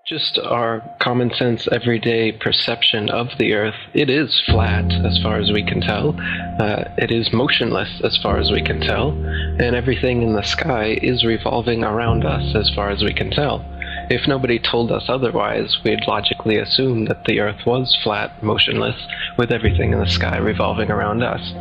Just our common sense, everyday perception of the Earth, it is flat as far as we can tell. It is motionless as far as we can tell. And everything in the sky is revolving around us as far as we can tell. If nobody told us otherwise, we'd logically assume that the Earth was flat, motionless, with everything in the sky revolving around us.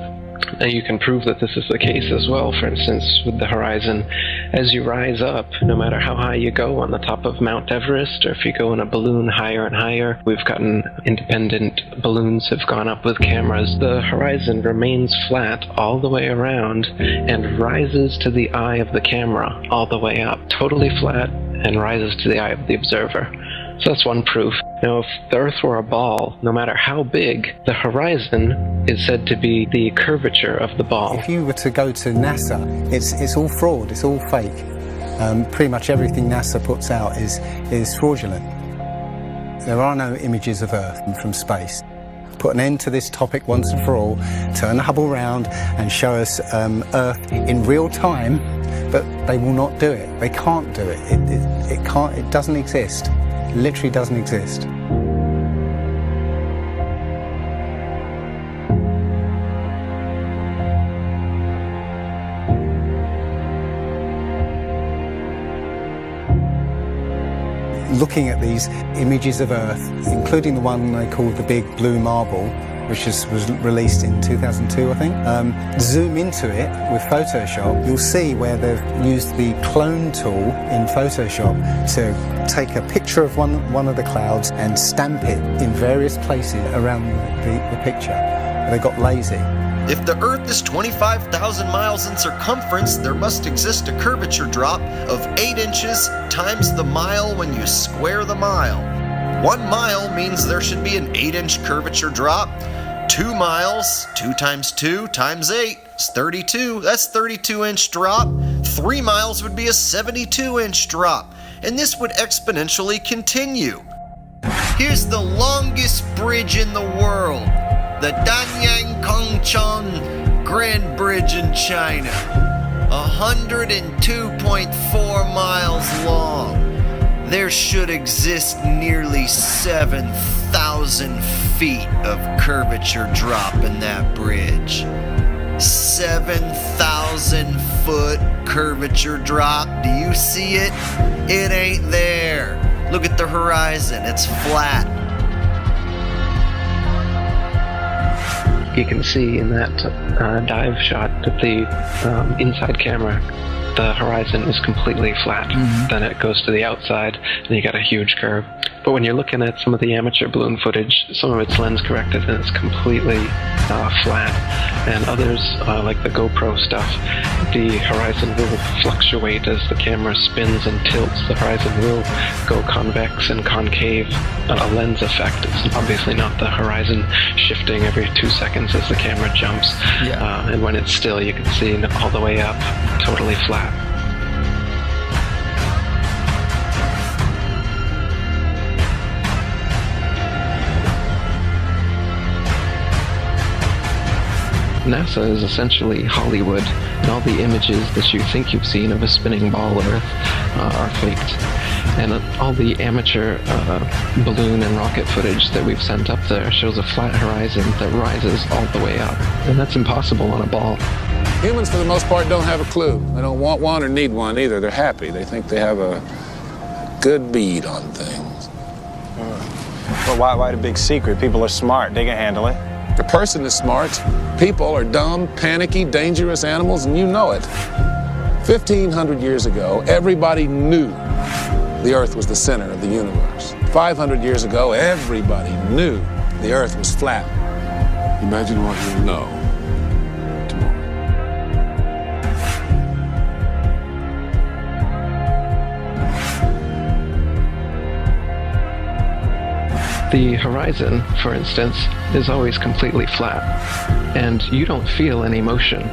And you can prove that this is the case as well, for instance, with the horizon. As you rise up, no matter how high you go on the top of Mount Everest, or if you go in a balloon higher and higher, we've gotten independent balloons have gone up with cameras, the horizon remains flat all the way around and rises to the eye of the camera all the way up, totally flat, and rises to the eye of the observer. So that's one proof. Now, if the Earth were a ball, no matter how big, the horizon is said to be the curvature of the ball. If you were to go to NASA, it's all fraud, it's all fake. Pretty much everything NASA puts out is fraudulent. There are no images of Earth from space. Put an end to this topic once and for all, turn the Hubble round and show us Earth in real time, but they will not do it. They can't do it. It doesn't exist. It literally doesn't exist. Looking at these images of Earth, including the one they called the Big Blue Marble, which was released in 2002, I think. Zoom into it with Photoshop, you'll see where they've used the clone tool in Photoshop to take a picture of one of the clouds and stamp it in various places around the picture. They got lazy. If the Earth is 25,000 miles in circumference, there must exist a curvature drop of 8 inches times the mile when you square the mile. 1 mile means there should be an 8-inch curvature drop. 2 miles, 2 times 2 times 8 is 32. That's 32-inch drop. 3 miles would be a 72-inch drop. And this would exponentially continue. Here's the longest bridge in the world. The Danyang Kongchong Grand Bridge in China. 102.4 miles long. There should exist nearly 7,000 feet of curvature drop in that bridge. 7,000 foot curvature drop. Do you see it? It ain't there. Look at the horizon. It's flat. You can see in that dive shot that the inside camera, the horizon is completely flat. Then it goes to the outside, and you got a huge curve. But when you're looking at some of the amateur balloon footage, some of it's lens corrected and it's completely flat. And others, like the GoPro stuff, the horizon will fluctuate as the camera spins and tilts. The horizon will go convex and concave. A lens effect. It's obviously not the horizon shifting every 2 seconds as the camera jumps. And when it's still, you can see all the way up, totally flat. NASA is essentially Hollywood, and all the images that you think you've seen of a spinning ball Earth are faked. And all the amateur balloon and rocket footage that we've sent up there shows a flat horizon that rises all the way up. And that's impossible on a ball. Humans, for the most part, don't have a clue. They don't want one or need one either. They're happy. They think they have a good bead on things. Well, why the big secret? People are smart. They can handle it. The person is smart. People are dumb, panicky, dangerous animals, and you know it. 1,500 years ago, everybody knew the Earth was the center of the universe. 500 years ago, everybody knew the Earth was flat. Imagine what you'll know tomorrow. The horizon, for instance, is always completely flat, and you don't feel any motion.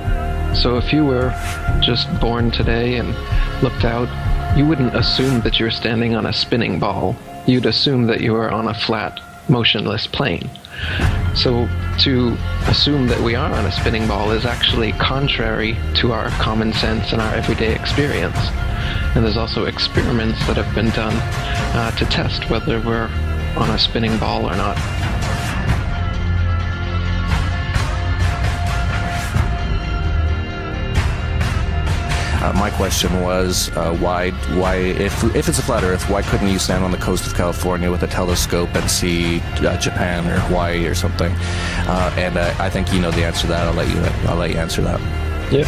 So if you were just born today and looked out, you wouldn't assume that you're standing on a spinning ball. You'd assume that you were on a flat motionless plane. So to assume that we are on a spinning ball is actually contrary to our common sense and our everyday experience. And there's also experiments that have been done to test whether we're on a spinning ball or not. My question was, why, if it's a flat Earth, why couldn't you stand on the coast of California with a telescope and see Japan or Hawaii or something? And I think you know the answer to that. I'll let you answer that. Yeah.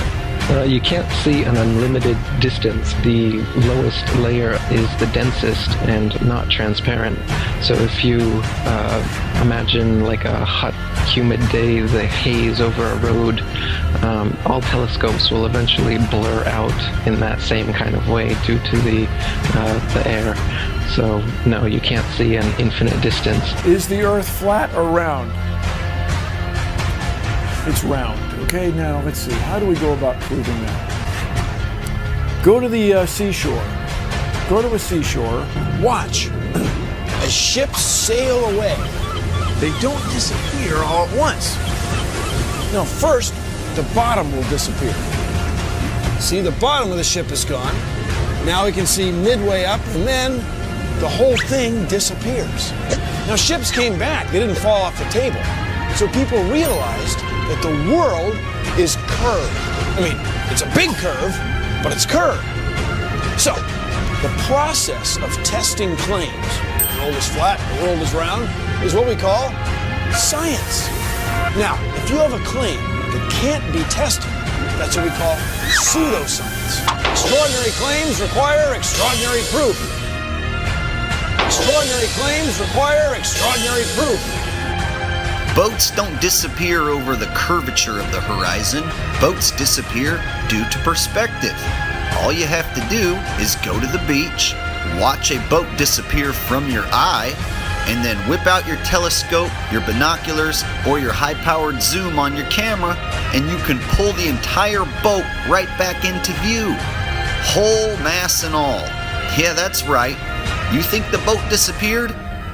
You can't see an unlimited distance. The lowest layer is the densest and not transparent. So if you imagine like a hot, humid day, the haze over a road, all telescopes will eventually blur out in that same kind of way due to the air. So no, you can't see an infinite distance. Is the Earth flat or round? It's round. Okay, now let's see. How do we go about proving that? Go to the seashore. Go to a seashore. Watch as ships sail away. They don't disappear all at once. No, first, the bottom will disappear. See, the bottom of the ship is gone. Now we can see midway up, and then the whole thing disappears. Now, ships came back. They didn't fall off the table. So people realized that the world is curved. I mean, it's a big curve, but it's curved. So, the process of testing claims, the world is flat, the world is round, is what we call science. Now, if you have a claim that can't be tested, that's what we call pseudoscience. Extraordinary claims require extraordinary proof. Extraordinary claims require extraordinary proof. Boats don't disappear over the curvature of the horizon. Boats disappear due to perspective. All you have to do is go to the beach, watch a boat disappear from your eye, and then whip out your telescope, your binoculars, or your high-powered zoom on your camera, and you can pull the entire boat right back into view. Whole mass and all. Yeah, that's right. You think the boat disappeared?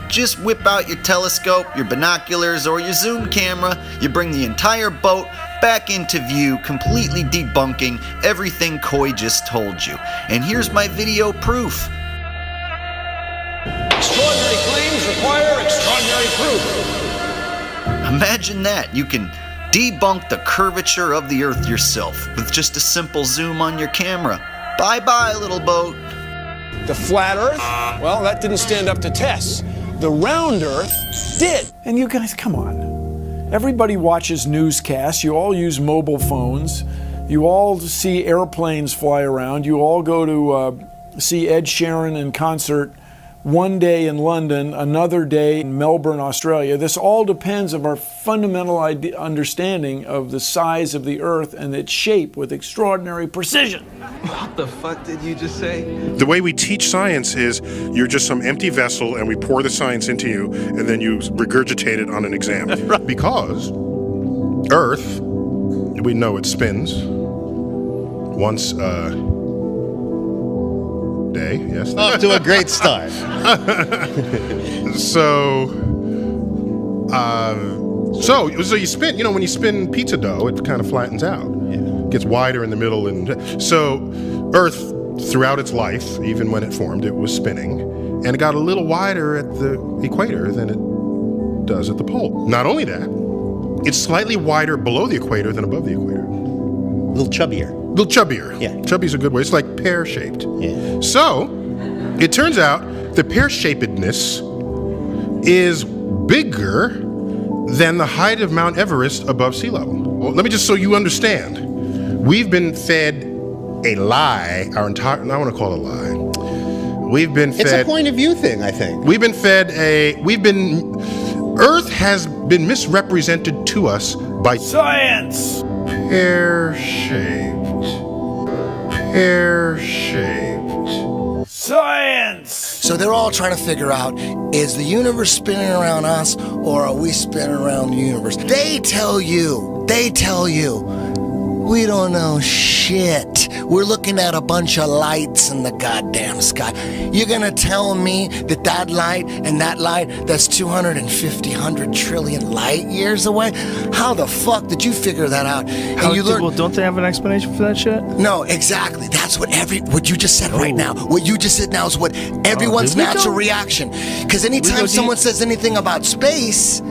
Just whip out your telescope, your binoculars, or your zoom camera. You bring the entire boat back into view, completely debunking everything Coy just told you. And here's my video proof. Extraordinary claims require extraordinary proof. Imagine that. You can debunk the curvature of the Earth yourself with just a simple zoom on your camera. Bye-bye, little boat. The flat Earth? Well, that didn't stand up to tests. The round Earth did. And you guys, come on. Everybody watches newscasts. You all use mobile phones. You all see airplanes fly around. You all go to see Ed Sheeran in concert one day in London, another day in Melbourne, Australia. This all depends on our fundamental understanding of the size of the Earth and its shape with extraordinary precision. What the fuck did you just say? The way we teach science is you're just some empty vessel and we pour the science into you and then you regurgitate it on an exam. Right. Because Earth, we know it spins once a day, yes. Off to a great start. So you spin, when you spin pizza dough, it kind of flattens out. Yeah. It gets wider in the middle. And so Earth, throughout its life, even when it formed, it was spinning. And it got a little wider at the equator than it does at the pole. Not only that, it's slightly wider below the equator than above the equator. A little chubbier. Yeah. Chubby's a good way. It's like pear-shaped. Yeah. So, it turns out the pear-shapedness is bigger than the height of Mount Everest above sea level. Well, let me just so you understand. We've been fed a lie our entire, I want to call it a lie. We've been fed. It's a point of view thing, I think. Earth has been misrepresented to us by science. Pear-shaped. Science! So they're all trying to figure out, is the universe spinning around us or are we spinning around the universe? They tell you, we don't know shit. we're looking at a bunch of lights in the goddamn sky. You're gonna tell me that that light and that light that's 100 trillion light years away? How the fuck did you figure that out? Well, don't they have an explanation for that shit? No, exactly. That's what you just said right now. What you just said now is what everyone's natural reaction. Because anytime someone says anything about space,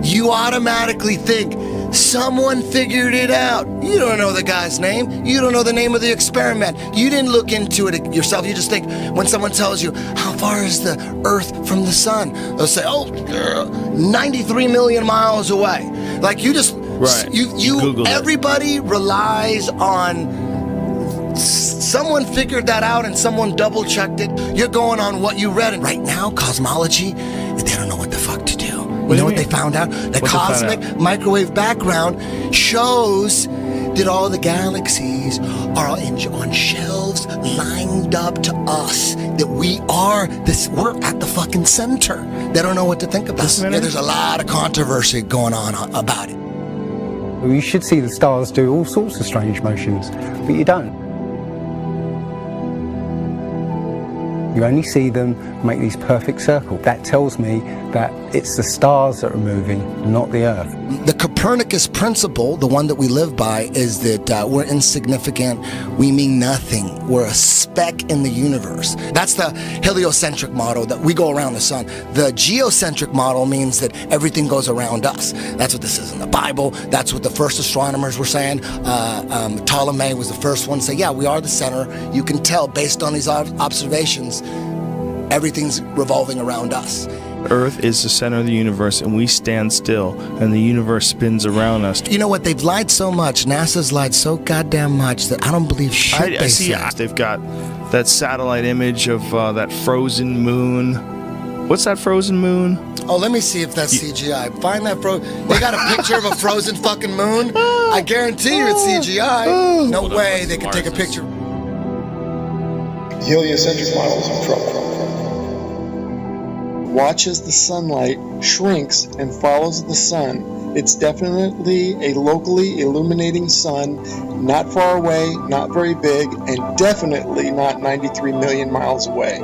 you automatically think someone figured it out. You don't know the guy's name. You don't know the name of the experiment. You didn't look into it yourself. You just think when someone tells you, how far is the Earth from the sun? They'll say, 93 million miles away. Like you just, you everybody relies on someone figured that out and someone double checked it. You're going on what you read. And right now, cosmology, they don't know what the fuck to do. You know what they found out? The cosmic microwave background shows that all the galaxies are on shelves lined up to us. That we're at the fucking center. They don't know what to think about. There's a lot of controversy going on about it. Well, you should see the stars do all sorts of strange motions, but you don't. You only see them make these perfect circles. That tells me that it's the stars that are moving, not the Earth. The Copernicus principle, the one that we live by, is that we're insignificant, we mean nothing. We're a speck in the universe. That's the heliocentric model, that we go around the sun. The geocentric model means that everything goes around us. That's what this is in the Bible. That's what the first astronomers were saying. Ptolemy was the first one to say, yeah, we are the center. You can tell based on these observations, everything's revolving around us. Earth is the center of the universe, and we stand still, and the universe spins around us. You know what? They've lied so much. NASA's lied so goddamn much that I don't believe shit they say. They've got that satellite image of that frozen moon. What's that frozen moon? Oh, let me see if that's CGI. Find that They got a picture of a frozen fucking moon? I guarantee you it's CGI. No way they could take a picture. The heliocentric model is in trouble. Watch as the sunlight shrinks and follows the sun. It's definitely a locally illuminating sun, not far away, not very big, and definitely not 93 million miles away.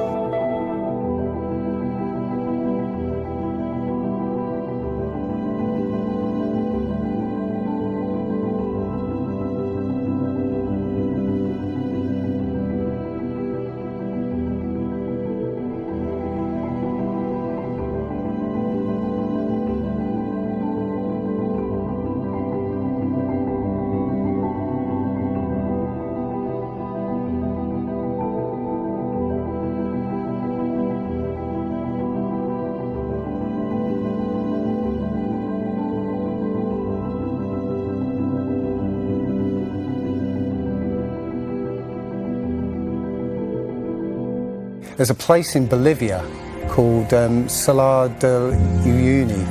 There's a place in Bolivia called Salar de Uyuni,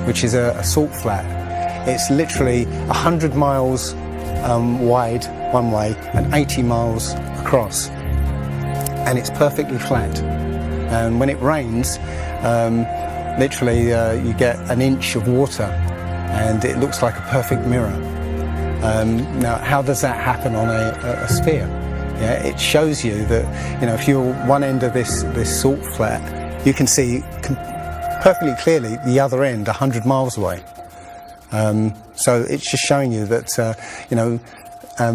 which is a salt flat. It's literally 100 miles wide one way and 80 miles across. And it's perfectly flat. And when it rains, literally you get an inch of water and it looks like a perfect mirror. Now, how does that happen on a sphere? Yeah, it shows you that, if you're one end of this salt flat, you can see perfectly clearly the other end 100 miles away. So it's just showing you that,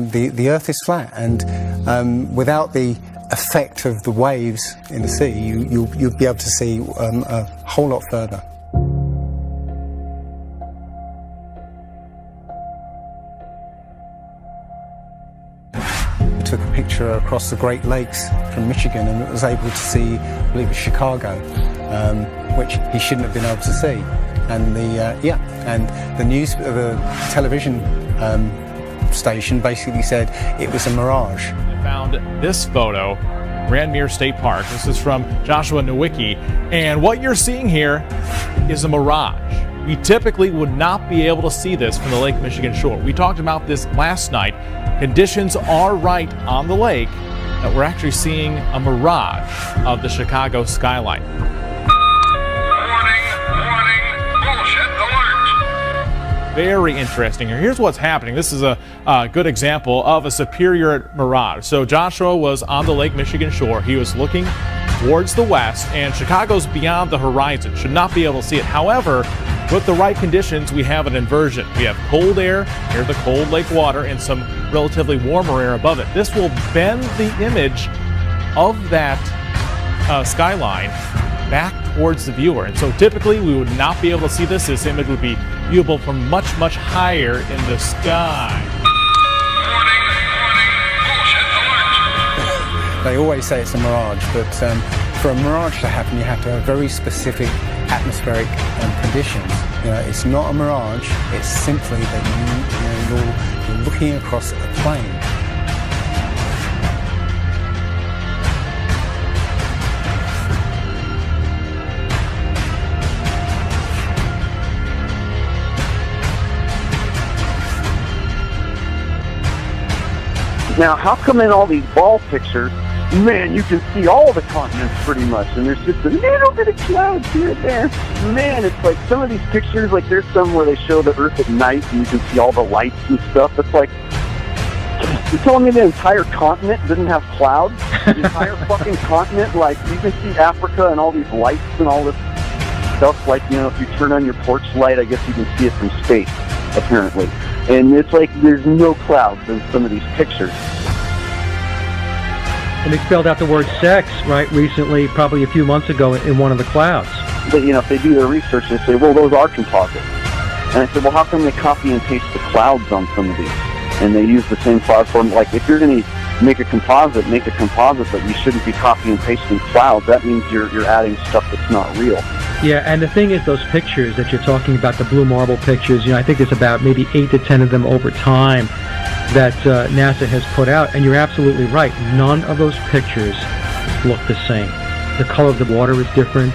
the Earth is flat, and without the effect of the waves in the sea, you'll be able to see a whole lot further. Took a picture across the Great Lakes from Michigan and was able to see, I believe, Chicago, which he shouldn't have been able to see. And the television station basically said it was a mirage. I found this photo, Grandmere State Park. This is from Joshua Nowicki, and what you're seeing here is a mirage. We typically would not be able to see this from the Lake Michigan shore. We talked about this last night. Conditions are right on the lake that we're actually seeing a mirage of the Chicago skyline. Warning, bullshit alert. very interesting here. Here's what's happening. This is a good example of a superior mirage. So Joshua was on the Lake Michigan shore. He was looking towards the west, and Chicago's beyond the horizon. Should not be able to see it. However, with the right conditions, we have an inversion. We have cold air near the cold lake water and some relatively warmer air above it. This will bend the image of that skyline back towards the viewer. And so typically we would not be able to see this. This image would be viewable from much, much higher in the sky. They always say it's a mirage, but for a mirage to happen, you have to have very specific atmospheric conditions. It's not a mirage, it's simply that you're looking across a plane. Now, how come in all these ball pictures, man, you can see all the continents pretty much, and there's just a little bit of clouds here and there. Man, it's like some of these pictures, like there's some where they show the Earth at night and you can see all the lights and stuff. It's like, you're telling me the entire continent didn't have clouds? The entire fucking continent, like you can see Africa and all these lights and all this stuff, like, if you turn on your porch light, I guess you can see it from space, apparently. And it's like there's no clouds in some of these pictures. And they spelled out the word sex, right, recently, probably a few months ago, in one of the clouds. But, if they do their research, they say, well, those are composites. And I said, well, how come they copy and paste the clouds on some of these? And they use the same cloud form. Like, if you're going to make a composite, but you shouldn't be copying and pasting clouds. That means you're adding stuff that's not real. Yeah, and the thing is, those pictures that you're talking about, the blue marble pictures, I think there's about maybe 8 to 10 of them over time that NASA has put out, and you're absolutely right. None of those pictures look the same. The color of the water is different.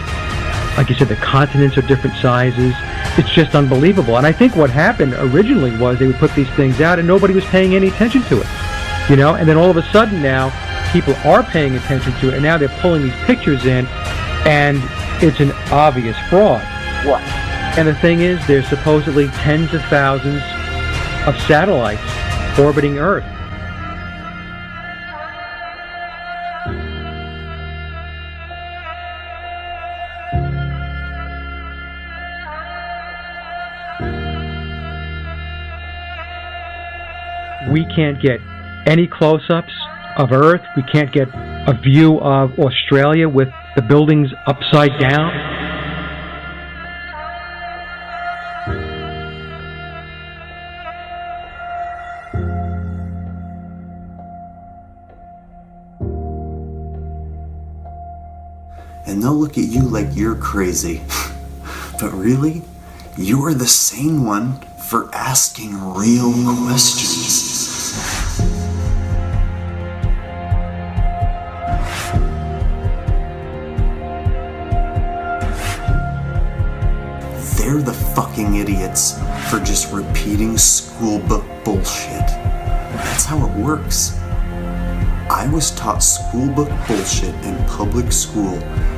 Like you said, the continents are different sizes. It's just unbelievable. And I think what happened originally was they would put these things out and nobody was paying any attention to it. And then all of a sudden now, people are paying attention to it, and now they're pulling these pictures in, and it's an obvious fraud. What? And the thing is, there's supposedly tens of thousands of satellites orbiting Earth. We can't get any close-ups of Earth. We can't get a view of Australia with the buildings upside down. And they'll look at you like you're crazy. But really, you're the sane one for asking real questions. They're the fucking idiots for just repeating schoolbook bullshit. That's how it works. I was taught schoolbook bullshit in public school,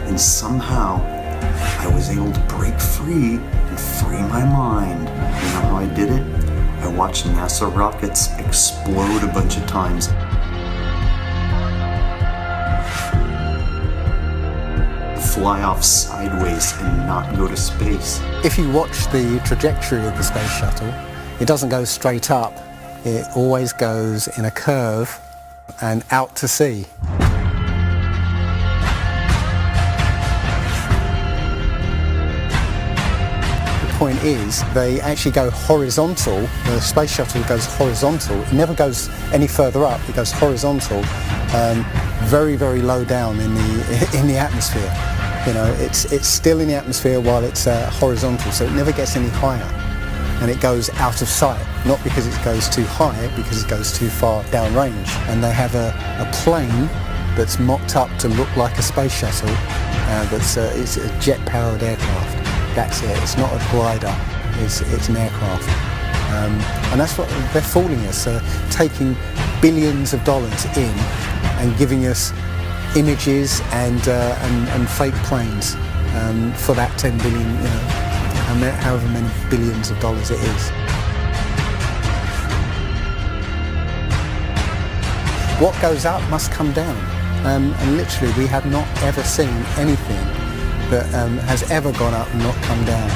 and somehow I was able to break free and free my mind. You know how I did it? I watched NASA rockets explode a bunch of times. Fly off sideways and not go to space. If you watch the trajectory of the space shuttle, it doesn't go straight up. It always goes in a curve and out to sea. The point is, they actually go horizontal. The space shuttle goes horizontal. It never goes any further up. It goes horizontal, very, very low down in the atmosphere. It's still in the atmosphere while it's horizontal, so it never gets any higher. And it goes out of sight, not because it goes too high, because it goes too far downrange. And they have a plane that's mocked up to look like a space shuttle, it's a jet-powered aircraft. That's it. It's not a glider. It's an aircraft. And that's what they're fooling us, taking billions of dollars in and giving us images and fake planes for that 10 billion, however many billions of dollars it is. what goes up must come down. And literally, we have not ever seen anything that has ever gone up and not come down.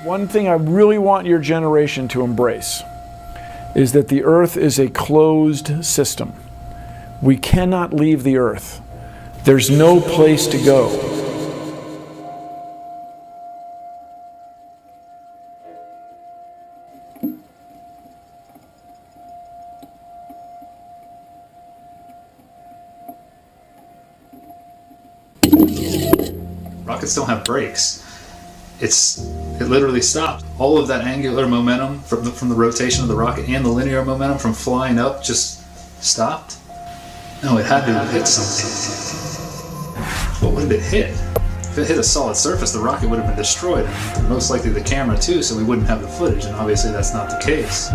One thing I really want your generation to embrace is that the Earth is a closed system. We cannot leave the Earth. There's no place to go. Rockets don't have brakes. It literally stopped. All of that angular momentum from the rotation of the rocket and the linear momentum from flying up just stopped. No, it had to have hit something. But what did it hit? If it hit a solid surface, the rocket would have been destroyed, and most likely the camera too, so we wouldn't have the footage, and obviously that's not the case.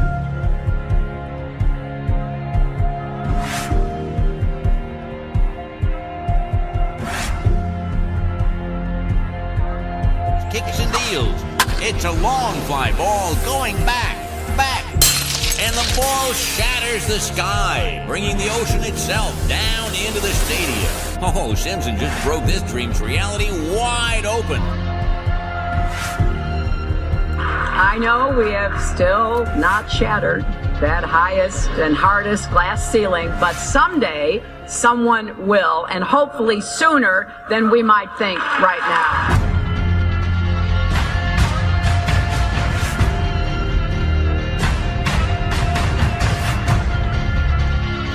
It's a long fly ball going back, and the ball shatters the sky, bringing the ocean itself down into the stadium. Oh, Simpson just broke this dream's reality wide open. I know we have still not shattered that highest and hardest glass ceiling, but someday someone will, and hopefully sooner than we might think right now.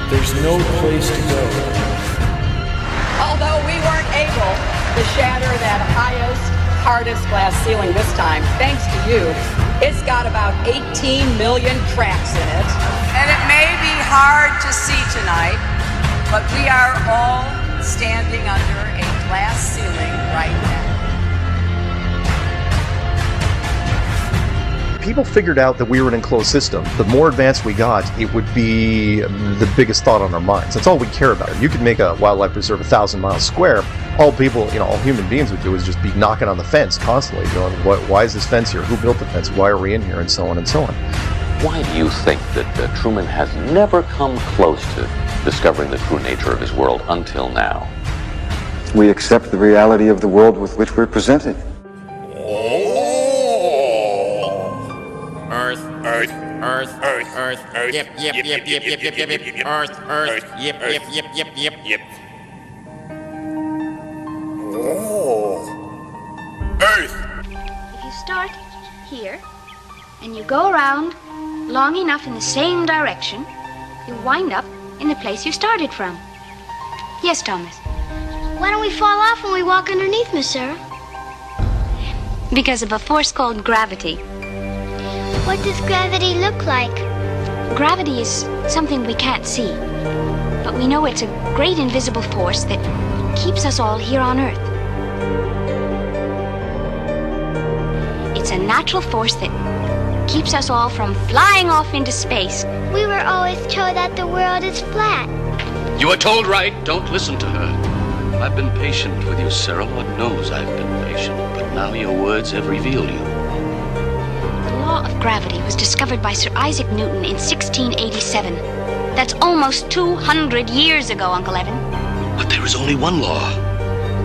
There's no place to go. Although we weren't able to shatter that highest, hardest glass ceiling this time, thanks to you, it's got about 18 million cracks in it. And it may be hard to see tonight, but we are all standing under a glass ceiling right now. People figured out that we were an enclosed system. The more advanced we got, it would be the biggest thought on our minds. That's all we care about. You could make a wildlife preserve 1,000 miles square. All people, all human beings would do is just be knocking on the fence constantly, going, why is this fence here? Who built the fence? Why are we in here? And so on and so on. Why do you think that Truman has never come close to discovering the true nature of his world until now? We accept the reality of the world with which we're presented. Earth, yep, Earth, yep. Oh. Earth! If you start here, and you go around long enough in the same direction, you wind up in the place you started from. Yes, Thomas? Why don't we fall off when we walk underneath, Miss Sarah? Because of a force called gravity. What does gravity look like? Gravity is something we can't see, but we know it's a great invisible force that keeps us all here on Earth. It's a natural force that keeps us all from flying off into space. We were always told that the world is flat. You were told right. Don't listen to her. I've been patient with you, Sarah. Lord knows I've been patient, but now your words have revealed you. The law of gravity was discovered by Sir Isaac Newton in 1687. That's almost 200 years ago, Uncle Evan. But there is only one law.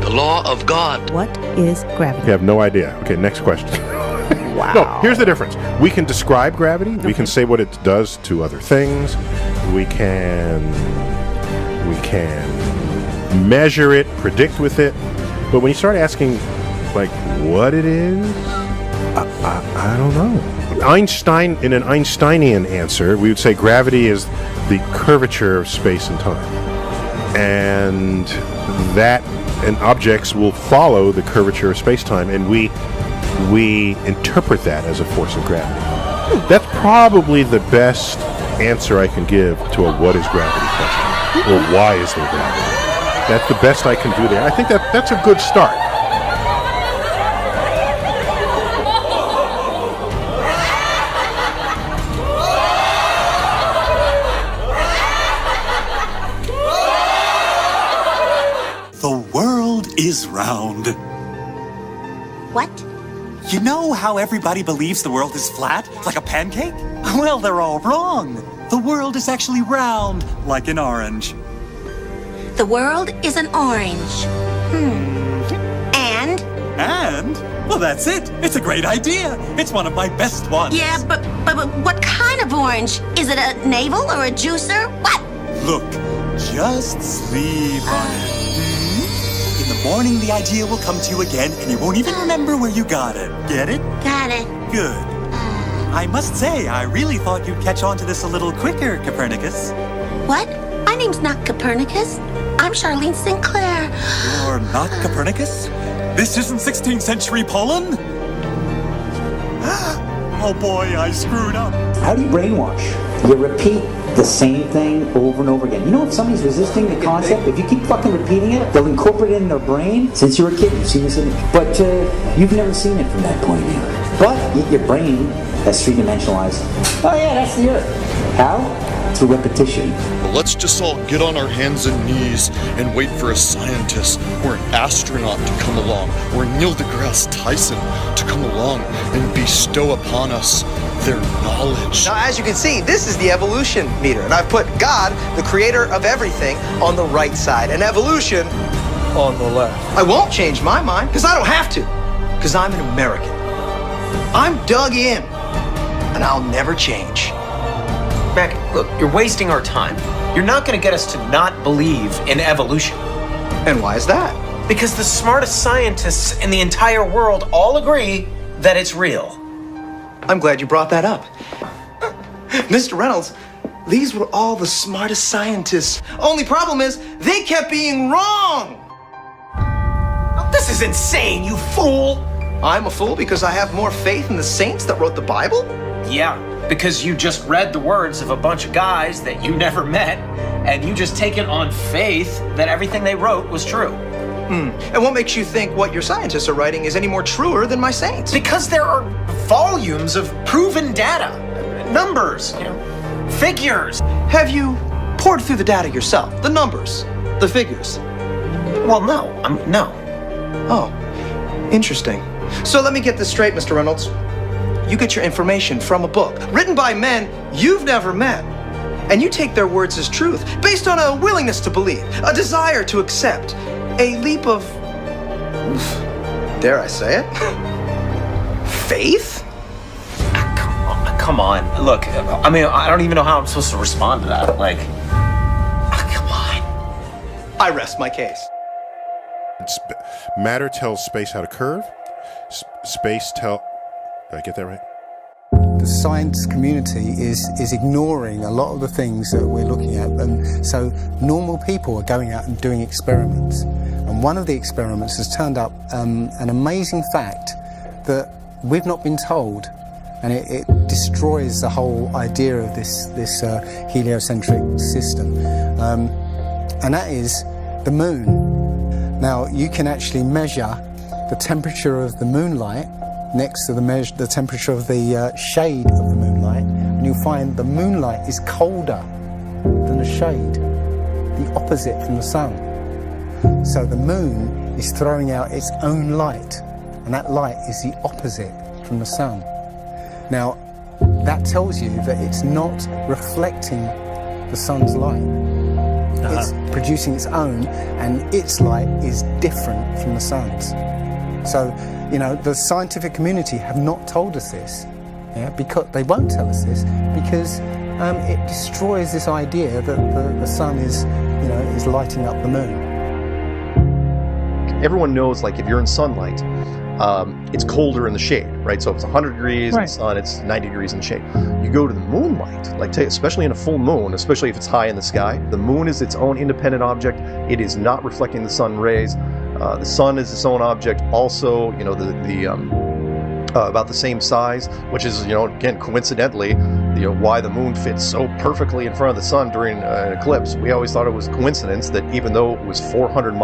The law of God. What is gravity? You have no idea. Okay, next question. Wow. No, here's the difference. We can describe gravity. Okay. We can say what it does to other things. We can measure it, predict with it. But when you start asking, like, what it is, I don't know. In an Einsteinian answer, we would say gravity is the curvature of space and time. And objects will follow the curvature of space-time, and we interpret that as a force of gravity. That's probably the best answer I can give to a what is gravity question, or why is there gravity. That's the best I can do there. I think that's a good start. The world is round. What? You know how everybody believes the world is flat, like a pancake? Well, they're all wrong. The world is actually round, like an orange. The world is an orange. And? And? Well, that's it. It's a great idea. It's one of my best ones. Yeah, but what kind of orange? Is it a navel or a juicer? What? Look, just sleep on it. In the morning, the idea will come to you again, and you won't even remember where you got it. Get it? Got it. Good. I must say, I really thought you'd catch on to this a little quicker, Copernicus. What? My name's not Copernicus. I'm Charlene Sinclair. You're not Copernicus? This isn't 16th century Poland? Oh boy, I screwed up. How do you brainwash? You repeat the same thing over and over again. You know, if somebody's resisting the concept, if you keep fucking repeating it, they'll incorporate it in their brain. Since you were a kid, you've seen this image. But you've never seen it from that point of view. But your brain has three-dimensionalized. Oh yeah, that's the Earth. How? Through repetition. Well, let's just all get on our hands and knees and wait for a scientist or an astronaut to come along, or Neil deGrasse Tyson to come along and bestow upon us their knowledge. Now, as you can see, this is the evolution meter, and I've put God, the creator of everything, on the right side, and evolution on the left. I won't change my mind, because I don't have to, because I'm an American. I'm dug in, and I'll never change. Mac, look, you're wasting our time. You're not going to get us to not believe in evolution. And why is that? Because the smartest scientists in the entire world all agree that it's real. I'm glad you brought that up. Mr. Reynolds, these were all the smartest scientists. Only problem is, they kept being wrong! Oh, this is insane, you fool! I'm a fool because I have more faith in the saints that wrote the Bible? Yeah, because you just read the words of a bunch of guys that you never met, and you just take it on faith that everything they wrote was true. And what makes you think what your scientists are writing is any more truer than my saints? Because there are volumes of proven data, numbers, figures. Have you poured through the data yourself? The numbers, the figures? Well, no. No. Oh, interesting. So let me get this straight, Mr. Reynolds. You get your information from a book written by men you've never met, and you take their words as truth based on a willingness to believe, a desire to accept, a leap of, dare I say it, faith? Come on. Look, I mean, I don't even know how I'm supposed to respond to that. Come on. I rest my case. Matter tells space how to curve. Space did I get that right? The science community is ignoring a lot of the things that we're looking at, and so normal people are going out and doing experiments. And one of the experiments has turned up an amazing fact that we've not been told, and it destroys the whole idea of this heliocentric system, and that is the moon. Now, you can actually measure the temperature of the moonlight next to the temperature of the shade of the moonlight, and you'll find the moonlight is colder than the shade, the opposite from the sun. So the moon is throwing out its own light, and that light is the opposite from the sun. Now, that tells you that it's not reflecting the sun's light. It's producing its own, and its light is different from the sun's. So, the scientific community have not told us this, because they won't tell us this, because it destroys this idea that the sun is lighting up the moon. Everyone knows, like, if you're in sunlight, it's colder in the shade, right? So if it's 100 degrees in Right. the sun, it's 90 degrees in the shade. You go to the moonlight, like especially in a full moon, especially if it's high in the sky, the moon is its own independent object. It is not reflecting the sun rays. The sun is its own object. Also, about the same size, which is, again, coincidentally, why the moon fits so perfectly in front of the sun during an eclipse. We always thought it was coincidence that even though it was 400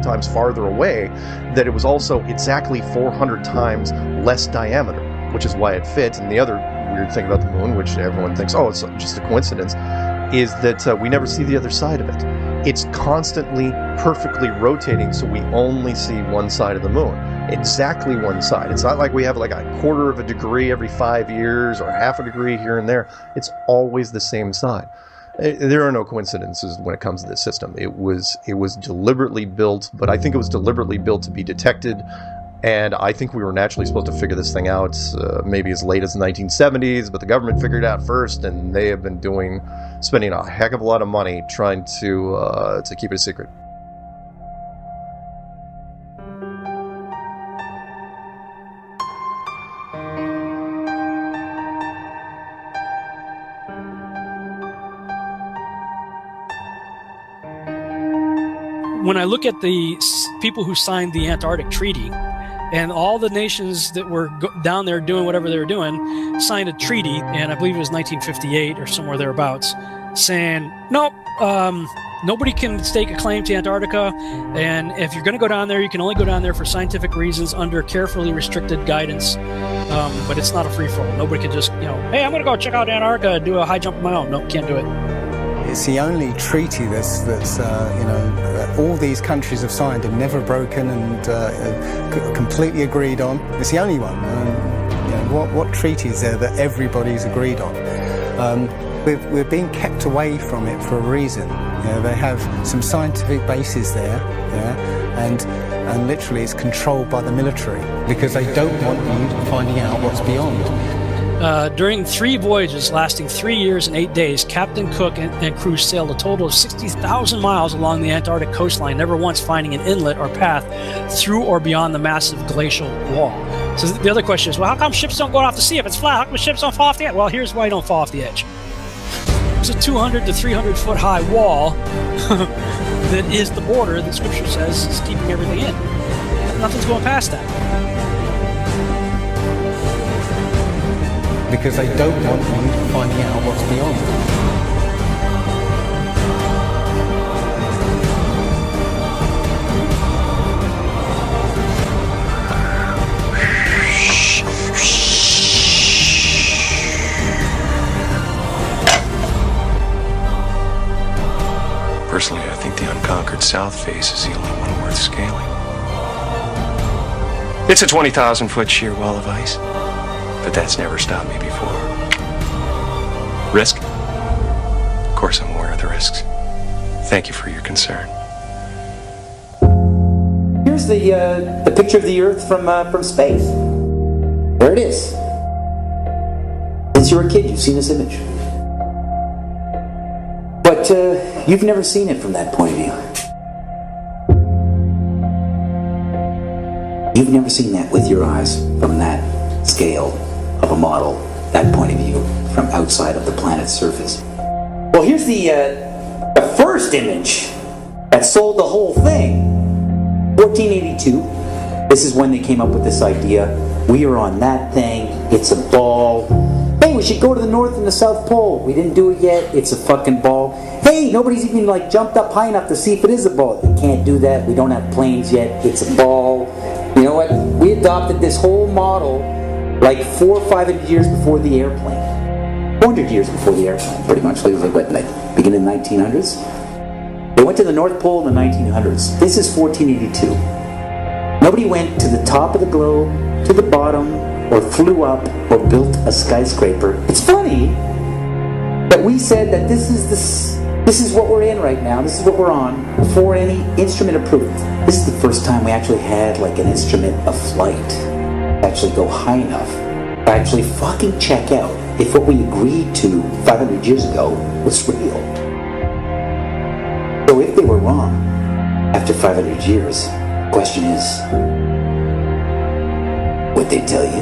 times farther away, that it was also exactly 400 times less diameter, which is why it fits. And the other weird thing about the moon, which everyone thinks, oh, it's just a coincidence, is that we never see the other side of it. It's constantly perfectly rotating, so we only see one side of the moon. Exactly one side. It's not like we have like a quarter of a degree every 5 years or half a degree here and there. It's always the same side. There are no coincidences when it comes to this system. It was deliberately built, but I think it was deliberately built to be detected. And I think we were naturally supposed to figure this thing out maybe as late as the 1970s, but the government figured it out first, and they have been spending a heck of a lot of money trying to keep it a secret. When I look at the people who signed the Antarctic Treaty, and all the nations that were down there doing whatever they were doing signed a treaty, and I believe it was 1958 or somewhere thereabouts, saying, nope, nobody can stake a claim to Antarctica, and if you're going to go down there, you can only go down there for scientific reasons under carefully restricted guidance, but it's not a free-for-all. Nobody can just, hey, I'm going to go check out Antarctica and do a high jump of my own. Nope, can't do it. It's the only treaty that's all these countries have signed and never broken and completely agreed on. It's the only one. What treaty is there that everybody's agreed on? We're being kept away from it for a reason. They have some scientific bases there, and literally it's controlled by the military because they don't want you finding out what's beyond. During 3 voyages lasting 3 years and 8 days, Captain Cook and crew sailed a total of 60,000 miles along the Antarctic coastline, never once finding an inlet or path through or beyond the massive glacial wall. So the other question is, well, how come ships don't go off the sea if it's flat? How come ships don't fall off the edge? Well, here's why you don't fall off the edge. It's a 200 to 300 foot high wall that is the border that Scripture says is keeping everything in. Nothing's going past that. Because they don't want you finding out what's beyond. Personally, I think the unconquered south face is the only one worth scaling. It's a 20,000-foot sheer wall of ice. But that's never stopped me before. Risk? Of course I'm aware of the risks. Thank you for your concern. Here's the picture of the Earth from space. There it is. Since you were a kid, you've seen this image. But you've never seen it from that point of view. You've never seen that with your eyes from that scale of a model, that point of view, from outside of the planet's surface. Well, here's the first image that sold the whole thing. 1482. This is when they came up with this idea. We are on that thing. It's a ball. Hey, we should go to the North and the South Pole. We didn't do it yet. It's a fucking ball. Hey, nobody's even jumped up high enough to see if it is a ball. They can't do that. We don't have planes yet. It's a ball. You know what? We adopted this whole model 400 or 500 years before the airplane. 400 years before the airplane, pretty much. Beginning in the 1900s? They went to the North Pole in the 1900s. This is 1482. Nobody went to the top of the globe, to the bottom, or flew up, or built a skyscraper. It's funny that we said that this is what we're in right now. This is what we're on before any instrument approved. This is the first time we actually had an instrument of flight. Actually go high enough to actually fucking check out if what we agreed to 500 years ago was real. So if they were wrong after 500 years, the question is, what they tell you.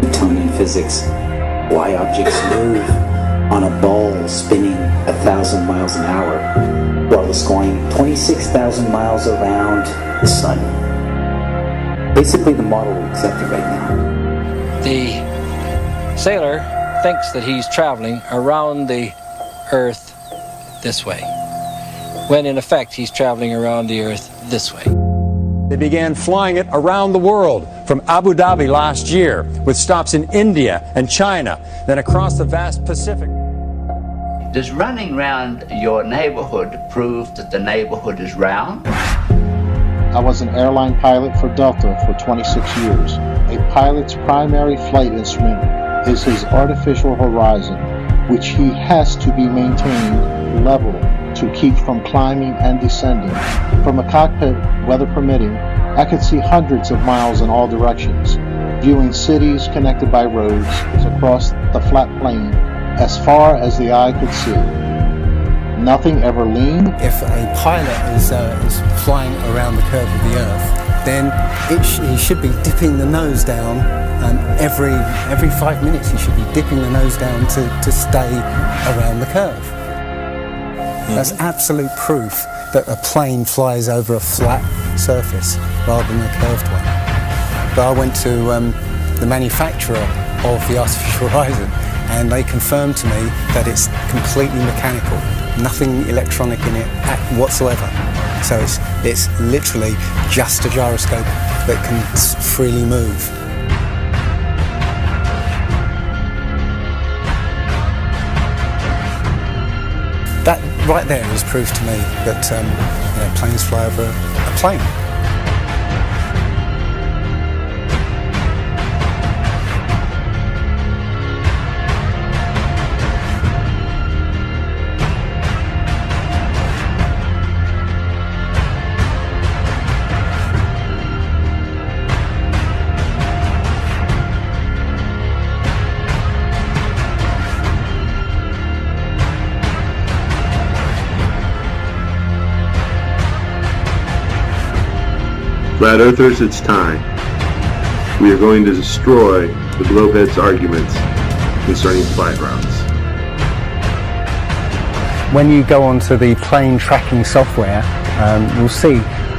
Newtonian physics. Why objects move on a ball spinning 1,000 miles an hour while it's going 26,000 miles around the sun. Basically the model we accepted right now. The sailor thinks that he's traveling around the Earth this way, when in effect he's traveling around the Earth this way. They began flying it around the world, from Abu Dhabi last year, with stops in India and China, then across the vast Pacific. Does running around your neighborhood prove that the neighborhood is round? I was an airline pilot for Delta for 26 years. A pilot's primary flight instrument is his artificial horizon, which he has to be maintained level to keep from climbing and descending. From a cockpit, weather permitting, I could see hundreds of miles in all directions, viewing cities connected by roads across the flat plain as far as the eye could see. Nothing ever leaned. If a pilot is flying around the curve of the Earth, then he should be dipping the nose down every 5 minutes. He should be dipping the nose down to stay around the curve. That's absolute proof that a plane flies over a flat surface rather than a curved one. But I went to the manufacturer of the artificial horizon, and they confirmed to me that it's completely mechanical, nothing electronic in it whatsoever. So it's literally just a gyroscope that can freely move. That right there is proof to me that planes fly over a plane. Flat Earthers, it's time. We are going to destroy the Globheads' arguments concerning flight routes. When you go onto the plane tracking software, you'll see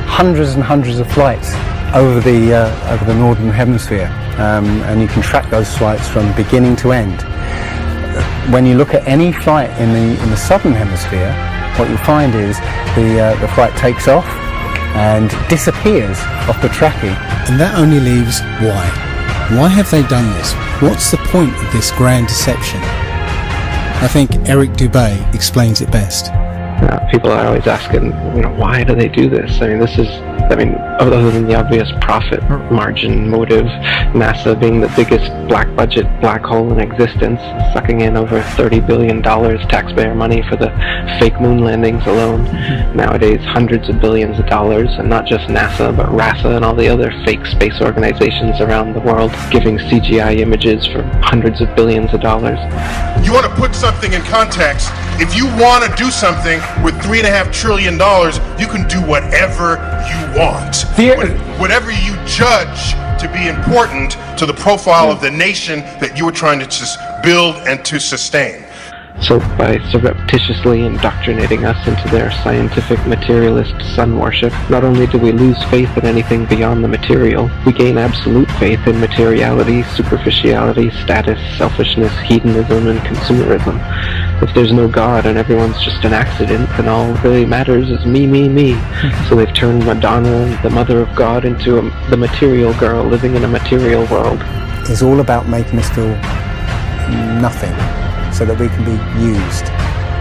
hundreds and hundreds of flights over the northern hemisphere, and you can track those flights from beginning to end. When you look at any flight in the southern hemisphere, what you'll find is the flight takes off and disappears off the tracking. And that only leaves why. Why have they done this? What's the point of this grand deception? I think Eric Dubay explains it best. People are always asking, why do they do this? Other than the obvious profit margin motive, NASA being the biggest black budget black hole in existence, sucking in over $30 billion taxpayer money for the fake moon landings alone. Nowadays, hundreds of billions of dollars, and not just NASA, but RASA and all the other fake space organizations around the world giving CGI images for hundreds of billions of dollars. You want to put something in context. If you want to do something with $3.5 trillion, you can do whatever you want. Whatever you judge to be important to the profile of the nation that you are trying to just build and to sustain. So by surreptitiously indoctrinating us into their scientific materialist sun worship, not only do we lose faith in anything beyond the material, we gain absolute faith in materiality, superficiality, status, selfishness, hedonism, and consumerism. If there's no God and everyone's just an accident, then all that really matters is me, me, me. So they've turned Madonna, the mother of God, into the material girl living in a material world. It's all about making us feel nothing, so that we can be used.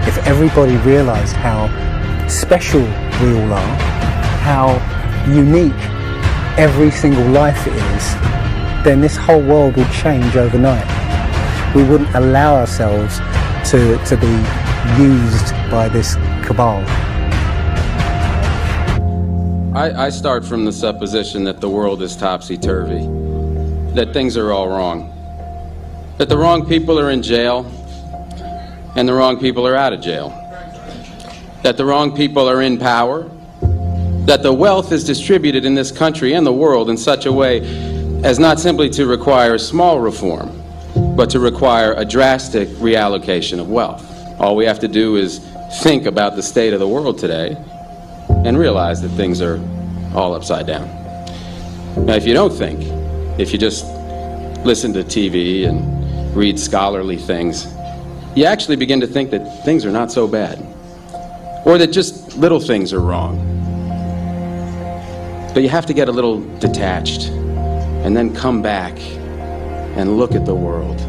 If everybody realised how special we all are, how unique every single life is, then this whole world would change overnight. We wouldn't allow ourselves to be used by this cabal. I start from the supposition that the world is topsy-turvy, that things are all wrong, that the wrong people are in jail, and the wrong people are out of jail. That the wrong people are in power, that the wealth is distributed in this country and the world in such a way as not simply to require small reform, but to require a drastic reallocation of wealth. All we have to do is think about the state of the world today and realize that things are all upside down. Now, if you don't think, if you just listen to TV and read scholarly things, you actually begin to think that things are not so bad, or that just little things are wrong. But you have to get a little detached and then come back and look at the world,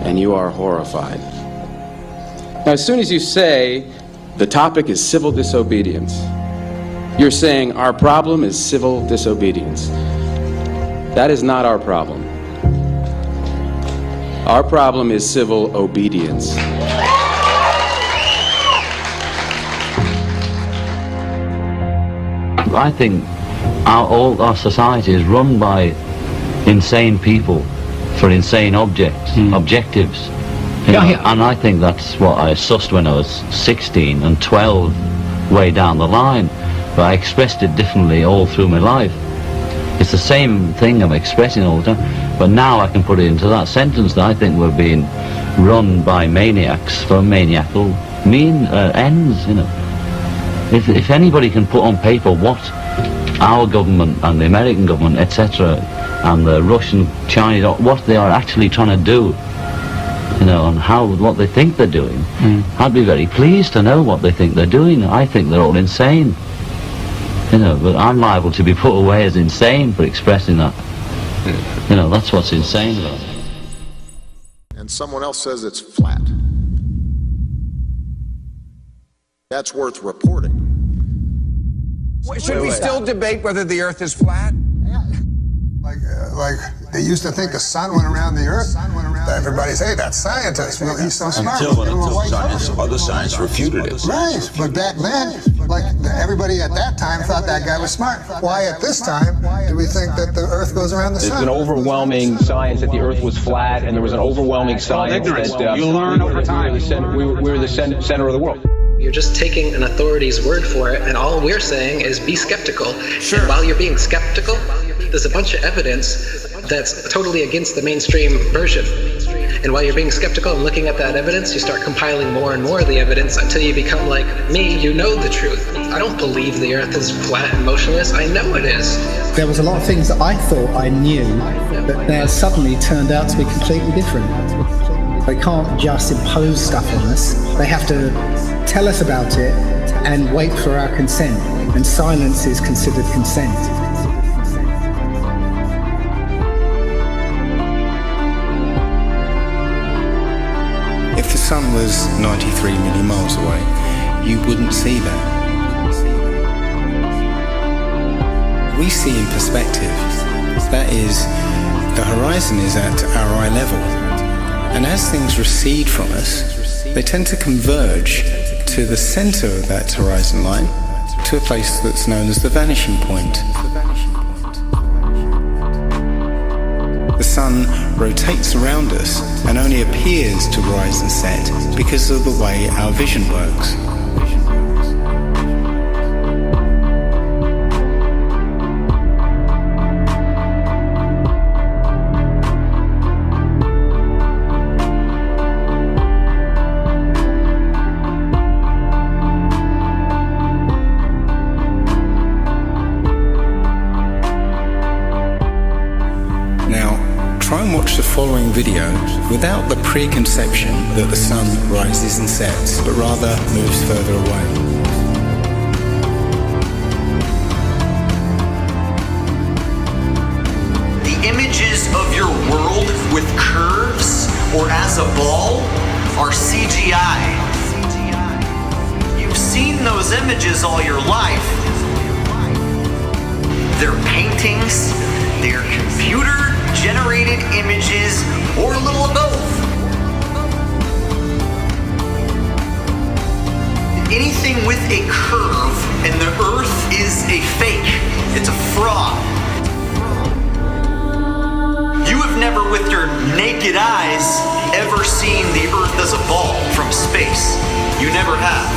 and you are horrified. Now, as soon as you say the topic is civil disobedience, you're saying our problem is civil disobedience. That is not our problem. Our problem is civil obedience. I think all our society is run by insane people for insane objectives. You know, and I think that's what I sussed when I was 16 and 12 way down the line, but I expressed it differently all through my life. It's the same thing I'm expressing all the time, but now I can put it into that sentence that I think we're being run by maniacs for maniacal ends, you know. If anybody can put on paper what our government and the American government, etc., and the Russian, Chinese, what they are actually trying to do, you know, and what they think they're doing, I'd be very pleased to know what they think they're doing. I think they're all insane, you know, but I'm liable to be put away as insane for expressing that. You know, that's what's insane about it. And someone else says it's flat. That's worth reporting. Should we still debate whether the Earth is flat? Like they used to think the sun went around the Earth. Everybody say that's scientist. Well, he's so smart. Until other science refuted it. Right, but back then, like everybody at that time thought that guy was smart. Why at this time do we think that the Earth goes around the sun? There's an overwhelming science that the Earth was flat, and there was an overwhelming science that you learn over time. We were the center of the world. You're just taking an authority's word for it, and all we're saying is be skeptical. Sure. And while you're being skeptical, there's a bunch of evidence that's totally against the mainstream version. And while you're being skeptical and looking at that evidence, you start compiling more and more of the evidence until you become like me, you know the truth. I don't believe the Earth is flat and motionless. I know it is. There was a lot of things that I thought I knew that now suddenly turned out to be completely different. They can't just impose stuff on us. They have to tell us about it and wait for our consent. And silence is considered consent. If the sun was 93 million miles away, you wouldn't see that. We see in perspective. That is, the horizon is at our eye level. And as things recede from us, they tend to converge to the center of that horizon line, to a place that's known as the vanishing point. The sun rotates around us and only appears to rise and set because of the way our vision works. Following video without the preconception that the sun rises and sets, but rather moves further away. The images of your world with curves or as a ball are CGI. You've seen those images all your life. They're paintings, they're computer-generated images, or a little of both. Anything with a curve and the Earth is a fake. It's a fraud. You have never, with your naked eyes, ever seen the Earth as a ball from space. You never have.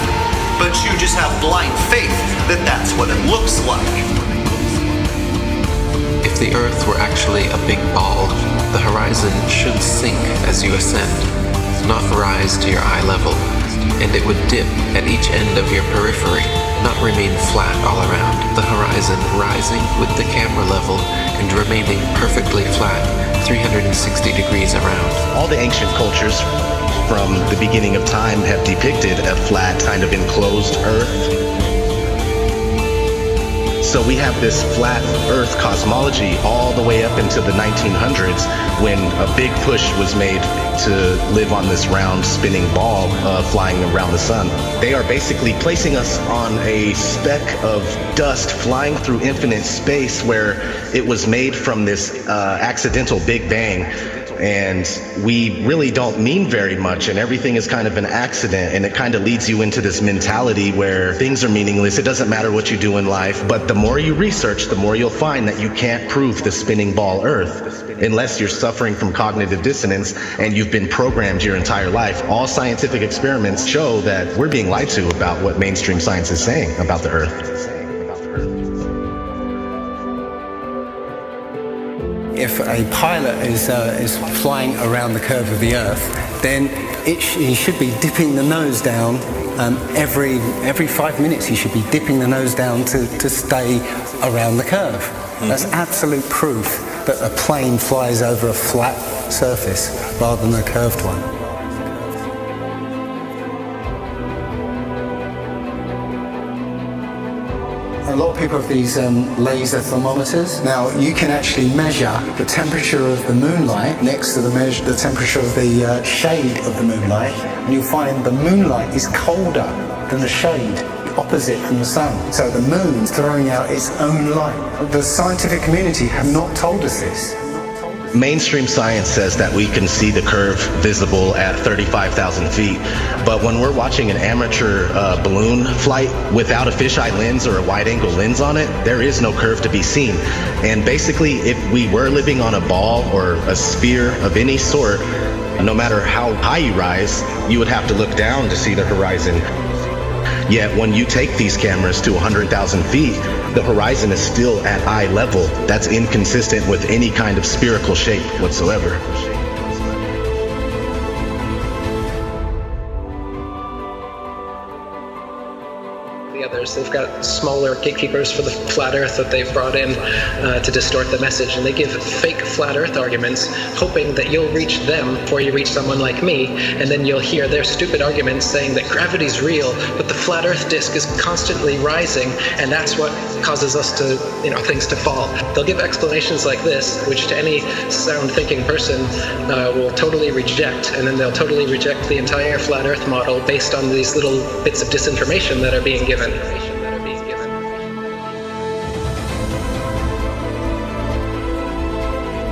but you just have blind faith that that's what it looks like. If the Earth were actually a big ball, the horizon should sink as you ascend, not rise to your eye level, and it would dip at each end of your periphery, not remain flat all around, the horizon rising with the camera level and remaining perfectly flat 360 degrees around. All the ancient cultures from the beginning of time have depicted a flat, kind of enclosed Earth. So we have this flat Earth cosmology all the way up into the 1900s when a big push was made to live on this round spinning ball flying around the sun. They are basically placing us on a speck of dust flying through infinite space where it was made from this accidental Big Bang. And we really don't mean very much, and everything is kind of an accident, and it kind of leads you into this mentality where things are meaningless. It doesn't matter what you do in life, but the more you research, the more you'll find that you can't prove the spinning ball Earth unless you're suffering from cognitive dissonance and you've been programmed your entire life. All scientific experiments show that we're being lied to about what mainstream science is saying about the Earth. If a pilot is flying around the curve of the Earth, then he should be dipping the nose down every 5 minutes. He should be dipping the nose down to stay around the curve. That's absolute proof that a plane flies over a flat surface rather than a curved one. A lot of people have these laser thermometers. Now, you can actually measure the temperature of the moonlight next to the temperature of the shade of the moonlight, and you'll find the moonlight is colder than the shade opposite from the sun. So the moon's throwing out its own light. The scientific community have not told us this. Mainstream science says that we can see the curve visible at 35,000 feet, but when we're watching an amateur balloon flight without a fisheye lens or a wide-angle lens on it, there is no curve to be seen. And basically, if we were living on a ball or a sphere of any sort, no matter how high you rise, you would have to look down to see the horizon. Yet when you take these cameras to 100,000 feet, the horizon is still at eye level. That's inconsistent with any kind of spherical shape whatsoever. Others. They've got smaller gatekeepers for the flat earth that they've brought in to distort the message, and they give fake flat earth arguments, hoping that you'll reach them before you reach someone like me, and then you'll hear their stupid arguments saying that gravity's real, but the flat earth disk is constantly rising, and that's what causes us to, things to fall. They'll give explanations like this, which to any sound thinking person will totally reject, and then they'll totally reject the entire flat earth model based on these little bits of disinformation that are being given.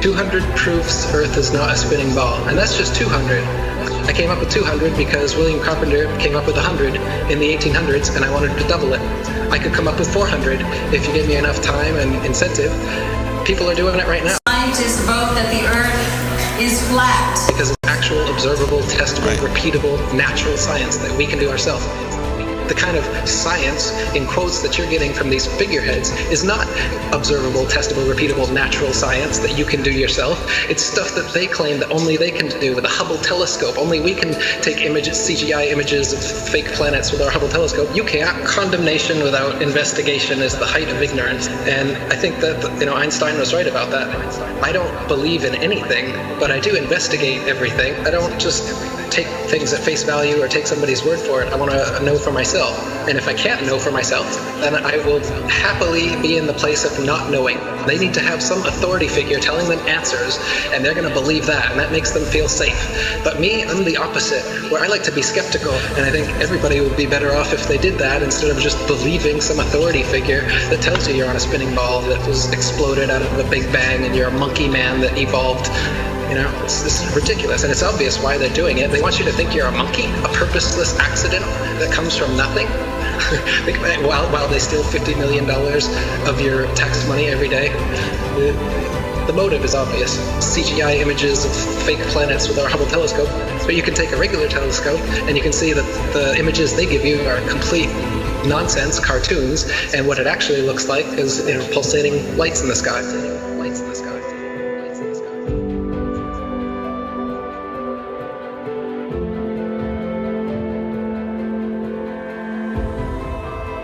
200 proofs Earth is not a spinning ball, and that's just 200. I came up with 200 because William Carpenter came up with 100 in the 1800s, and I wanted to double it. I could come up with 400 if you give me enough time and incentive. People are doing it right now. Scientists vote that the Earth is flat. Because it's actual, observable, testable, repeatable, natural science that we can do ourselves. The kind of science, in quotes, that you're getting from these figureheads is not observable, testable, repeatable, natural science that you can do yourself. It's stuff that they claim that only they can do with a Hubble telescope. Only we can take images, CGI images of fake planets with our Hubble telescope. You can't. Condemnation without investigation is the height of ignorance. And I think that, Einstein was right about that. I don't believe in anything, but I do investigate everything. I don't just take things at face value or take somebody's word for it. I want to know for myself. And if I can't know for myself, then I will happily be in the place of not knowing. They need to have some authority figure telling them answers, and they're going to believe that, and that makes them feel safe. But me, I'm the opposite, where I like to be skeptical, and I think everybody would be better off if they did that instead of just believing some authority figure that tells you you're on a spinning ball that was exploded out of a big bang and you're a monkey man that evolved. It's ridiculous, and it's obvious why they're doing it. They want you to think you're a monkey, a purposeless accident that comes from nothing. While they steal $50 million of your tax money every day. The motive is obvious. CGI images of fake planets with our Hubble telescope. But you can take a regular telescope and you can see that the images they give you are complete nonsense, cartoons, and what it actually looks like is pulsating lights in the sky.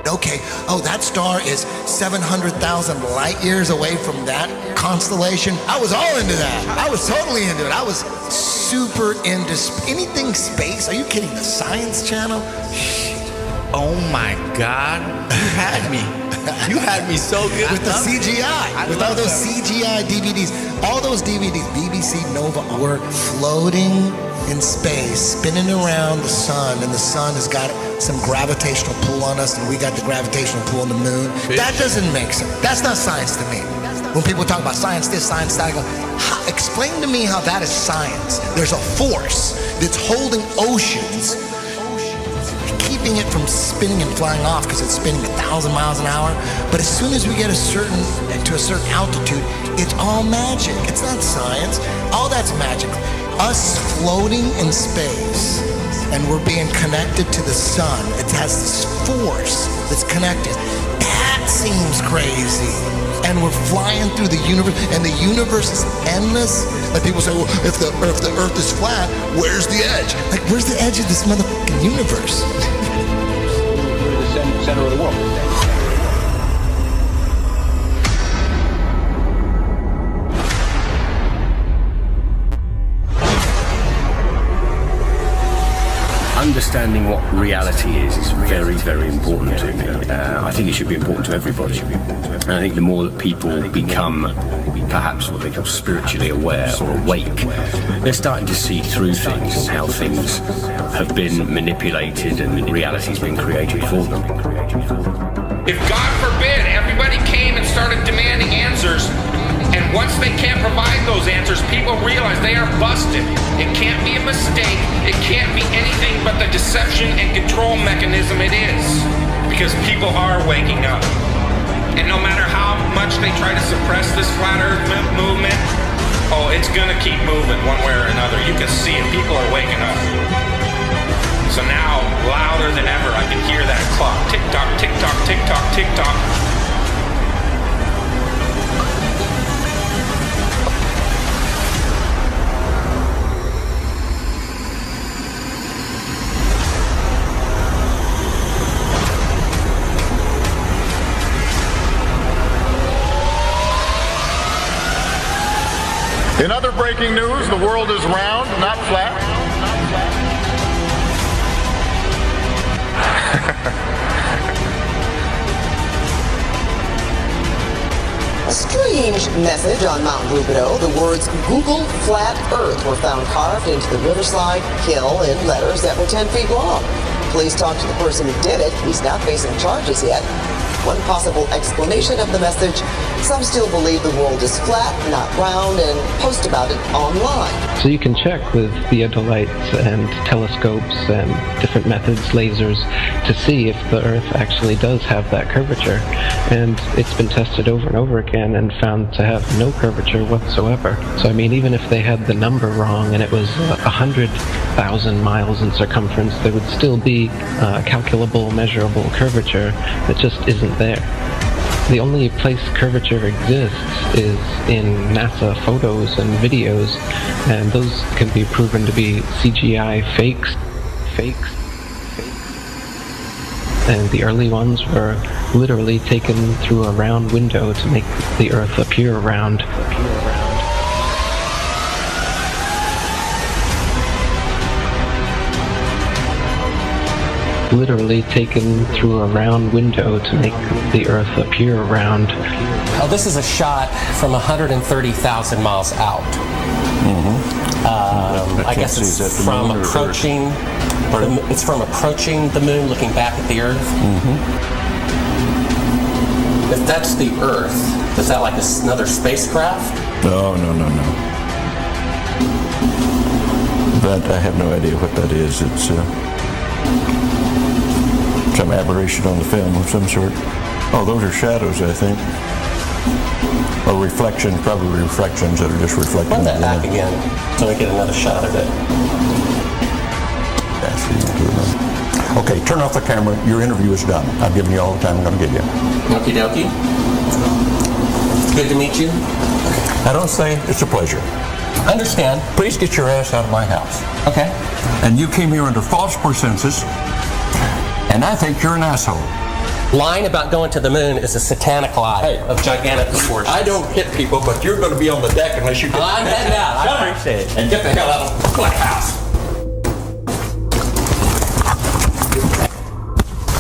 Okay, that star is 700,000 light years away from that constellation. I was all into that. I was totally into it. I was super into anything space. Are you kidding? The Science Channel? Oh my God, you had me. You had me so good. With the CGI, with all those CGI DVDs. All those DVDs, BBC Nova, were floating in space, spinning around the sun, and the sun has got some gravitational pull on us, and we got the gravitational pull on the moon. That doesn't make sense. That's not science to me. When people talk about science this, science that, I go, explain to me how that is science. There's a force that's holding oceans, keeping it from spinning and flying off because it's spinning 1,000 miles an hour. But as soon as we get to a certain altitude, it's all magic. It's not science. All that's magic. Us floating in space, and we're being connected to the sun. It has this force that's connected. That seems crazy. And we're flying through the universe, and the universe is endless. Like people say, well, if the Earth is flat, where's the edge? Like, where's the edge of this motherfucking universe? We're the center of the world. Understanding what reality is very, very important to me. I think it should be important to everybody. And I think the more that people become perhaps what they call spiritually aware or awake, they're starting to see through things, how things have been manipulated and reality's been created for them. If, God forbid, everybody came and started demanding answers, and once they can't provide those answers, people realize they are busted. It can't be a mistake. It can't be anything but the deception and control mechanism it is. Because people are waking up. And no matter how much they try to suppress this flat earth movement, it's gonna keep moving one way or another. You can see it. People are waking up. So now, louder than ever, I can hear that clock. Tick-tock, tick-tock, tick-tock, tick-tock. In other breaking news, the world is round, not flat. A strange message on Mount Rubidoux. The words Google Flat Earth were found carved into the riverside hill in letters that were 10 feet long. Police talked to the person who did it. He's not facing charges yet. One possible explanation of the message: some still believe the world is flat, not round, and post about it online. So you can check with theodolites and telescopes and different methods, lasers, to see if the Earth actually does have that curvature. And it's been tested over and over again and found to have no curvature whatsoever. So I mean, even if they had the number wrong and it was 100,000 miles in circumference, there would still be calculable, measurable curvature that just isn't there. The only place curvature exists is in NASA photos and videos, and those can be proven to be CGI fakes. And the early ones were literally taken through a round window to make the Earth appear round. Literally taken through a round window to make the Earth appear round. Oh, this is a shot from 130,000 miles out. I guess it's from approaching. It's from approaching the moon, looking back at the Earth. If that's the Earth, is that like another spacecraft? No. That I have no idea what that is. It's some aberration on the film of some sort. Oh, those are shadows, I think. Or reflections, probably reflections that are just reflecting. Run that back again so we get another shot of it. Okay, turn off the camera. Your interview is done. I've given you all the time I'm going to give you. Okie dokie. Good to meet you. I don't say it's a pleasure. Understand. Please get your ass out of my house. Okay. And you came here under false pretenses, and I think you're an asshole. Lying about going to the moon is a satanic lie of gigantic proportions. I don't hit people, but you're going to be on the deck unless you get... I'm heading out. I appreciate it. And get the hell out of my house.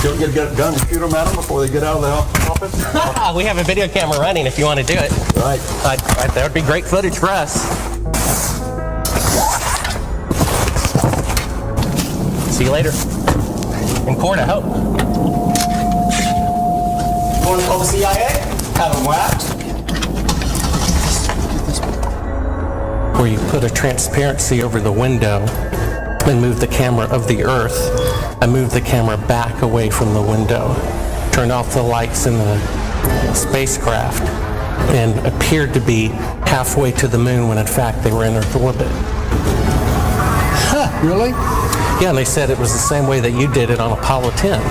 You'll get a gun and shoot them at them before they get out of the office? We have a video camera running if you want to do it. Right. That would be great footage for us. See you later. In court, I hope. Want to call the CIA? Have them whacked. Where you put a transparency over the window and move the camera of the Earth. I moved the camera back away from the window, turned off the lights in the spacecraft, and appeared to be halfway to the moon when in fact they were in Earth orbit. Huh, really? Yeah, and they said it was the same way that you did it on Apollo 10.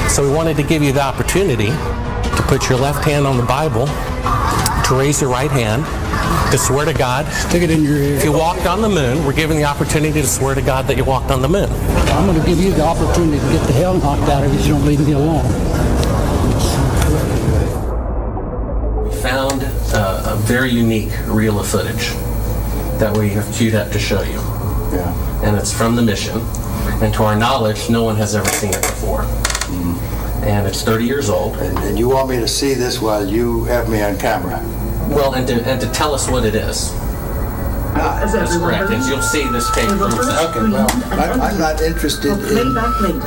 So we wanted to give you the opportunity to put your left hand on the Bible, to raise your right hand, to swear to God. Stick it in your ear. If you walked on the moon, we're giving the opportunity to swear to God that you walked on the moon. I'm going to give you the opportunity to get the hell knocked out of you if you don't leave me alone. We found a very unique reel of footage that we have queued up to show you. Yeah. And it's from the mission. And to our knowledge, no one has ever seen it before. And it's 30 years old. And you want me to see this while you have me on camera? Well, and to tell us what it is. That's correct. As you'll see, this tape proves that. Okay, well, I'm not interested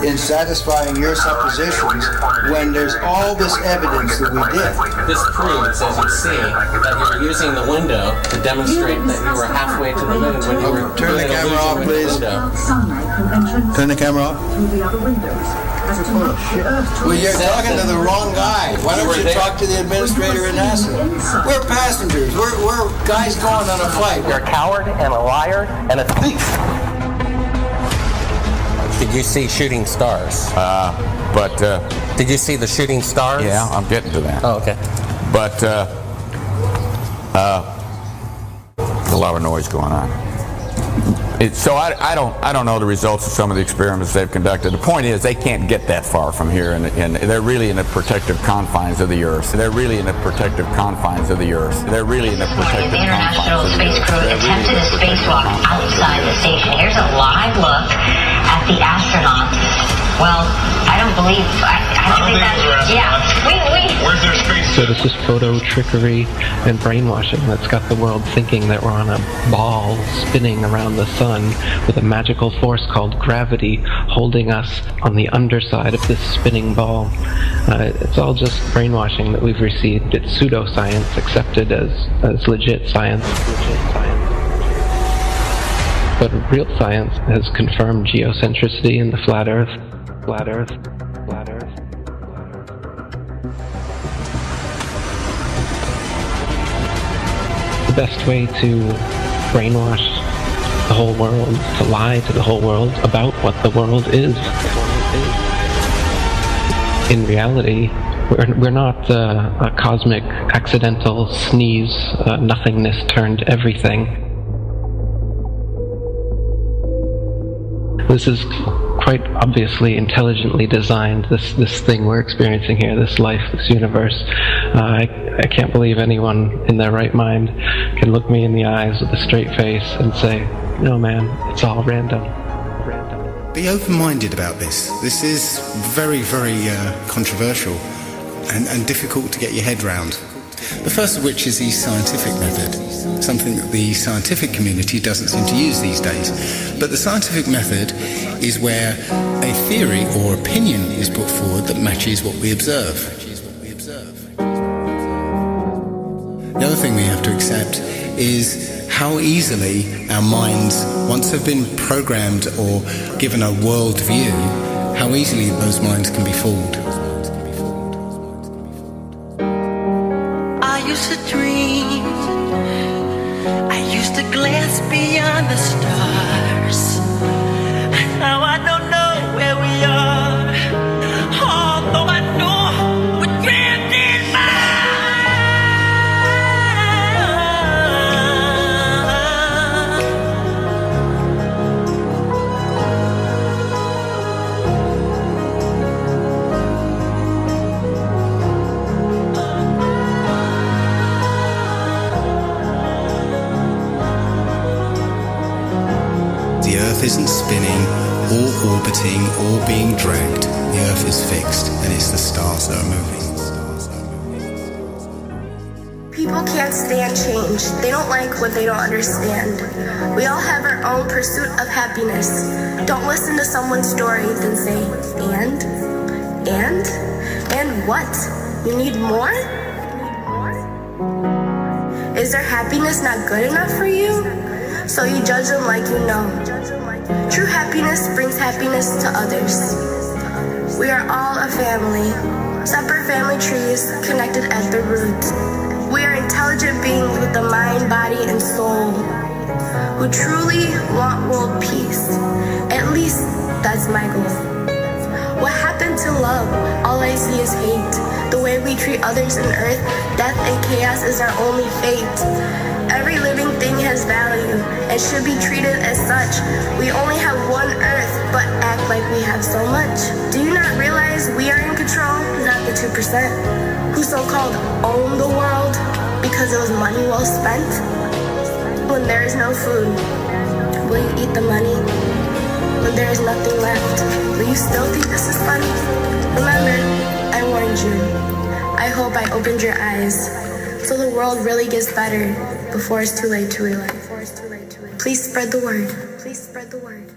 in satisfying your suppositions when there's all this evidence that we did. This proves, as you see, that you were using the window to demonstrate that you were halfway to the moon when you were Turn the camera off, please. Turn the camera off. Well, you're talking to the wrong guy. Why don't you talk to the administrator at NASA? We're passengers. We're guys going on a flight. You're a coward and a liar and a thief. Did you see shooting stars? Did you see the shooting stars? Yeah, I'm getting to that. Oh, okay. But there's a lot of noise going on. So I don't know the results of some of the experiments they've conducted. The point is they can't get that far from here, and they're really in the protective confines of the Earth. They're really in the protective confines of the Earth. They're really in the protective confines of the Earth. International space crew attempted a spacewalk outside the station. Here's a live look at the astronauts. Well, I don't believe that's... Yeah. Where's their space? So this is photo trickery and brainwashing that's got the world thinking that we're on a ball spinning around the sun with a magical force called gravity holding us on the underside of this spinning ball. It's all just brainwashing that we've received. It's pseudoscience accepted as legit science. But real science has confirmed geocentricity in the flat Earth. Flat Earth. Flat Earth. The best way to brainwash the whole world, to lie to the whole world about what the world is. In reality, we're not a cosmic accidental sneeze, nothingness turned everything. This is quite obviously intelligently designed, this thing we're experiencing here, this life, this universe. I can't believe anyone in their right mind can look me in the eyes with a straight face and say, no man, it's all random. Be open-minded about this. This is very, very controversial and difficult to get your head round. The first of which is the scientific method, something that the scientific community doesn't seem to use these days. But the scientific method is where a theory or opinion is put forward that matches what we observe. The other thing we have to accept is how easily our minds, once they've been programmed or given a world view, how easily those minds can be fooled. beyond the stars. Now I don't know where we are, although I know we're drifting by. The Earth isn't spinning, or orbiting, or being dragged. The Earth is fixed, and it's the stars that are moving. People can't stand change. They don't like what they don't understand. We all have our own pursuit of happiness. Don't listen to someone's story, then say, and what? You need more? Is their happiness not good enough for you? So you judge them like you know. True happiness brings happiness to others. We are all a family, separate family trees connected at the root. We are intelligent beings with the mind, body, and soul who truly want world peace. At least that's my goal. What happened to love? All I see is hate. The way we treat others on earth, death and chaos is our only fate. Every living thing has value and should be treated as such. We only have one earth, but act like we have so much. Do you not realize we are in control, not the 2%, who so-called own the world because it was money well spent? When there is no food, will you eat the money? When there is nothing left, will you still think this is funny? Remember, I warned you. I hope I opened your eyes so the world really gets better before it's too late to realize. Please spread the word. Please spread the word.